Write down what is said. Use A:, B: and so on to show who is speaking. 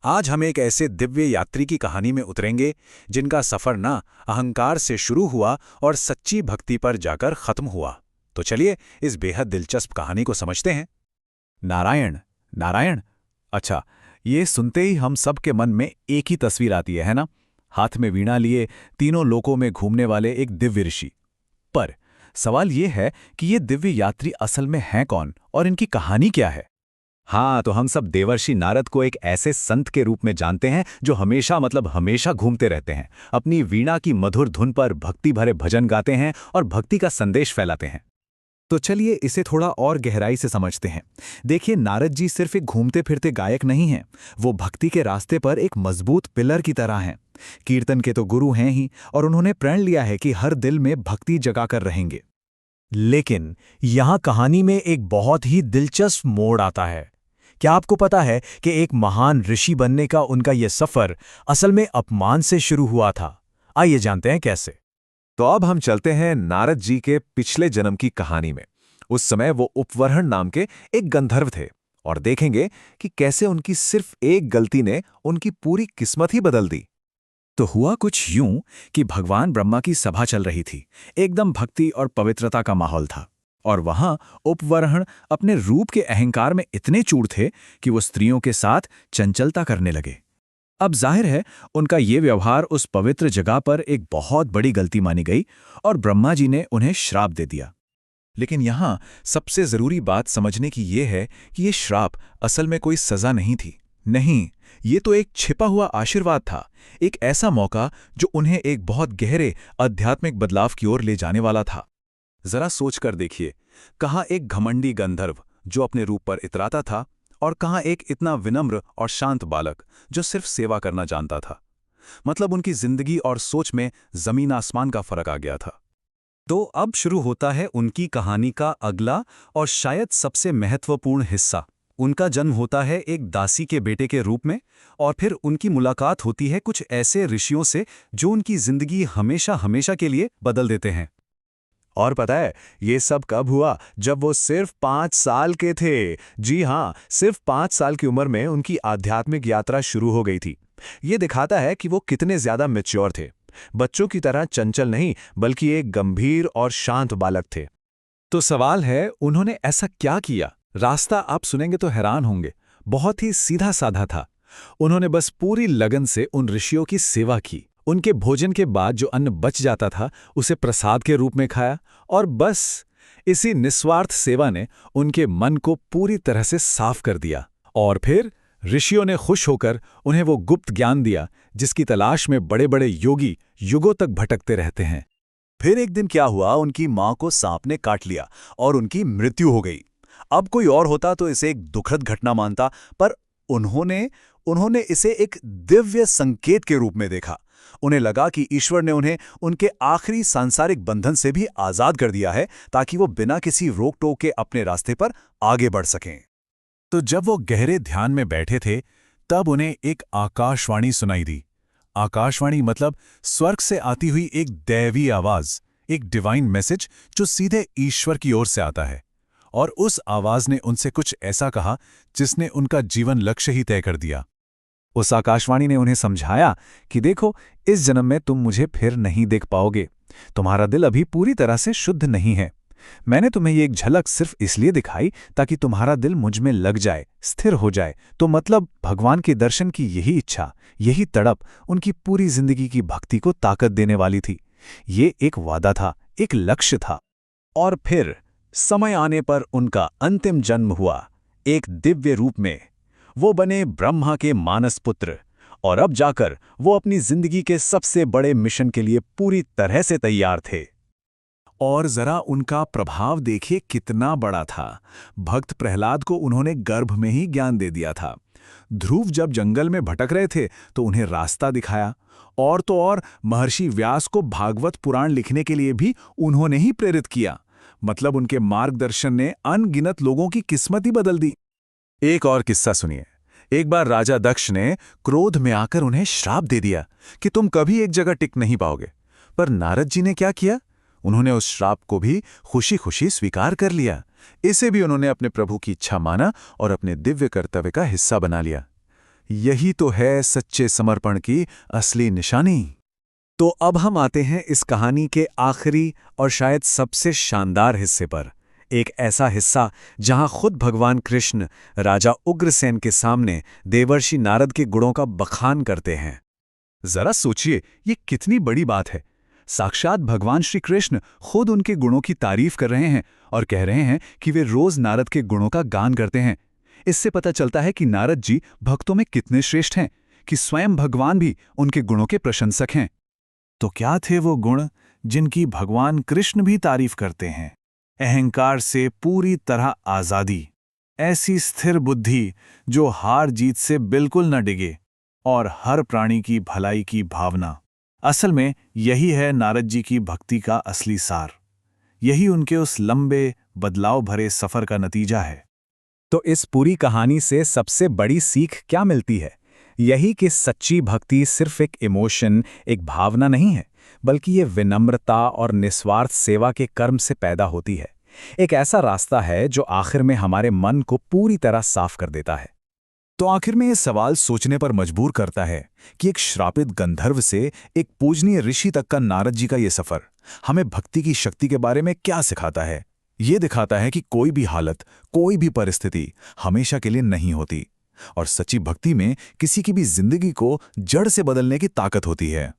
A: आज हम एक ऐसे दिव्य यात्री की कहानी में उतरेंगे जिनका सफर ना अहंकार से शुरू हुआ और सच्ची भक्ति पर जाकर खत्म हुआ। तो चलिए इस बेहद दिलचस्प कहानी को समझते हैं।
B: नारायण। नारायण। अच्छा, ये सुनते ही हम सब के मन में एक ही तस्वीर आती है ना? हाथ में वीणा लिए तीनों लोकों में घूमने वाले एक दिव्य ऋषि। पर सवाल ये है कि ये दिव्य यात्री असल में हैं कौन और इनकी कहानी क्या है? हाँ, तो हम सब देवर्षि नारद को एक ऐसे संत के रूप में जानते हैं जो हमेशा घूमते रहते हैं, अपनी वीणा की मधुर धुन पर भक्ति भरे भजन गाते हैं और भक्ति का संदेश फैलाते हैं। तो चलिए इसे थोड़ा और गहराई से समझते हैं। देखिए, नारद जी सिर्फ एक घूमते फिरते गायक नहीं हैं, वो भक्ति के रास्ते पर एक मजबूत पिलर की तरह हैं। कीर्तन के तो गुरु हैं ही, और उन्होंने प्रण लिया है कि हर दिल में भक्ति जगाकर रहेंगे। लेकिन यहाँ कहानी में एक बहुत ही दिलचस्प मोड़ आता है। क्या आपको पता है कि एक महान ऋषि बनने का उनका यह सफर असल में अपमान से शुरू हुआ था? आइए जानते हैं कैसे।
C: तो अब हम चलते हैं नारद जी के पिछले जन्म की कहानी में। उस समय वो उपवरण नाम के एक गंधर्व थे और देखेंगे कि कैसे उनकी सिर्फ एक गलती ने उनकी पूरी किस्मत ही बदल दी।
B: तो हुआ कुछ यूं कि भगवान ब्रह्मा की सभा चल रही थी। एकदम भक्ति और पवित्रता का माहौल था, और वहां उपवरण अपने रूप के अहंकार में इतने चूर थे कि वो स्त्रियों के साथ चंचलता करने लगे। अब जाहिर है उनका ये व्यवहार उस पवित्र जगह पर एक बहुत बड़ी गलती मानी गई और ब्रह्मा जी ने उन्हें श्राप दे दिया। लेकिन यहाँ सबसे जरूरी बात समझने की ये है कि ये श्राप असल में कोई सजा नहीं थी। नहीं, ये तो एक छिपा हुआ आशीर्वाद था, एक ऐसा मौका जो उन्हें एक बहुत गहरे आध्यात्मिक बदलाव की ओर ले जाने वाला था। जरा सोचकर देखिए, कहाँ एक घमंडी गंधर्व जो अपने रूप पर इतराता था, और कहाँ एक इतना विनम्र और शांत बालक जो सिर्फ सेवा करना जानता था। मतलब उनकी जिंदगी और सोच में जमीन आसमान का फर्क आ गया था। तो अब शुरू होता है उनकी कहानी का अगला और शायद सबसे महत्वपूर्ण हिस्सा। उनका जन्म होता है एक दासी के बेटे के रूप में, और फिर उनकी मुलाकात होती है कुछ ऐसे ऋषियों से जो उनकी जिंदगी हमेशा हमेशा के लिए बदल देते हैं। और पता है ये सब कब हुआ? जब वो सिर्फ 5 साल के थे। जी हाँ, सिर्फ 5 साल की उम्र में उनकी आध्यात्मिक यात्रा शुरू हो गई थी। ये दिखाता है कि वो कितने ज्यादा मैच्योर थे। बच्चों की तरह चंचल नहीं, बल्कि एक गंभीर और शांत बालक थे। तो सवाल है, उन्होंने ऐसा क्या किया? रास्ता आप सुनेंगे तो हैरान होंगे। बहुत ही सीधा साधा था। उन्होंने बस पूरी लगन से उन ऋषियों की सेवा की। उनके भोजन के बाद जो अन्न बच जाता था उसे प्रसाद के रूप में खाया, और बस इसी निस्वार्थ सेवा ने उनके मन को पूरी तरह से साफ कर दिया। और फिर ऋषियों ने खुश होकर उन्हें वो गुप्त ज्ञान दिया जिसकी तलाश में बड़े बड़े योगी युगों तक भटकते रहते हैं। फिर एक दिन क्या हुआ, उनकी मां को सांप ने काट लिया और उनकी मृत्यु हो गई। अब कोई और होता तो इसे एक दुखद घटना मानता, पर उन्होंने इसे एक दिव्य संकेत के रूप में देखा। उन्हें लगा कि ईश्वर ने उन्हें उनके आखिरी सांसारिक बंधन से भी आजाद कर दिया है, ताकि वो बिना किसी रोक टोक के अपने रास्ते पर आगे बढ़ सकें। तो जब वो गहरे ध्यान में बैठे थे, तब उन्हें एक आकाशवाणी सुनाई दी। आकाशवाणी मतलब स्वर्ग से आती हुई एक दैवी आवाज, एक डिवाइन मैसेज जो सीधे ईश्वर की ओर से आता है। और उस आवाज ने उनसे कुछ ऐसा कहा जिसने उनका जीवन लक्ष्य ही तय कर दिया। उस आकाशवाणी ने उन्हें समझाया कि देखो, इस जन्म में तुम मुझे फिर नहीं देख पाओगे। तुम्हारा दिल अभी पूरी तरह से शुद्ध नहीं है। मैंने तुम्हें ये एक झलक सिर्फ इसलिए दिखाई ताकि तुम्हारा दिल मुझ में लग जाए, स्थिर हो जाए। तो मतलब भगवान के दर्शन की यही इच्छा, यही तड़प उनकी पूरी जिंदगी की भक्ति को ताकत देने वाली थी। ये एक वादा था, एक लक्ष्य था। और फिर समय आने पर उनका अंतिम जन्म हुआ, एक दिव्य रूप में। वो बने ब्रह्मा के मानस पुत्र, और अब जाकर वो अपनी जिंदगी के सबसे बड़े मिशन के लिए पूरी तरह से तैयार थे। और जरा उनका प्रभाव देखिए कितना बड़ा था। भक्त प्रहलाद को उन्होंने गर्भ में ही ज्ञान दे दिया था। ध्रुव जब जंगल में भटक रहे थे तो उन्हें रास्ता दिखाया। और तो और महर्षि व्यास को भागवत पुराण लिखने के लिए भी उन्होंने ही प्रेरित किया। मतलब उनके मार्गदर्शन ने अनगिनत लोगों की किस्मत ही बदल दी। एक और किस्सा सुनिए। एक बार राजा दक्ष ने क्रोध में आकर उन्हें श्राप दे दिया कि तुम कभी एक जगह टिक नहीं पाओगे। पर नारद जी ने क्या किया? उन्होंने उस श्राप को भी खुशी खुशी स्वीकार कर लिया। इसे भी उन्होंने अपने प्रभु की इच्छा माना और अपने दिव्य कर्तव्य का हिस्सा बना लिया।
C: यही तो है सच्चे समर्पण की असली निशानी।
A: तो अब हम आते हैं इस कहानी के आखिरी और शायद सबसे शानदार हिस्से पर। एक ऐसा हिस्सा जहां खुद भगवान कृष्ण राजा उग्रसेन के सामने देवर्षि नारद के गुणों का बखान करते हैं।
B: जरा सोचिए, ये कितनी बड़ी बात है। साक्षात भगवान श्री कृष्ण खुद उनके गुणों की तारीफ कर रहे हैं और कह रहे हैं कि वे रोज नारद के गुणों का गान करते हैं। इससे पता चलता है कि नारद जी भक्तों में कितने श्रेष्ठ हैं, कि स्वयं भगवान भी उनके गुणों के प्रशंसक हैं। तो क्या थे वो गुण जिनकी भगवान कृष्ण भी तारीफ करते हैं? अहंकार से पूरी तरह आजादी, ऐसी स्थिर बुद्धि जो हार जीत से बिल्कुल न डिगे, और हर प्राणी की भलाई की भावना। असल में यही है नारद जी की भक्ति का असली सार। यही उनके उस लंबे बदलाव भरे सफर का नतीजा है।
A: तो इस पूरी कहानी से सबसे बड़ी सीख क्या मिलती है? यही कि सच्ची भक्ति सिर्फ एक इमोशन, एक भावना नहीं है, बल्कि ये विनम्रता और निस्वार्थ सेवा के कर्म से पैदा होती है। एक ऐसा रास्ता है जो आखिर में हमारे मन को पूरी तरह साफ कर देता है।
B: तो आखिर में ये सवाल सोचने पर मजबूर करता है कि एक श्रापित गंधर्व से एक पूजनीय ऋषि तक का नारद जी का ये सफर हमें भक्ति की शक्ति के बारे में क्या सिखाता है। ये दिखाता है कि कोई भी हालत, कोई भी परिस्थिति हमेशा के लिए नहीं होती, और सच्ची भक्ति में किसी की भी जिंदगी को जड़ से बदलने की ताकत होती है।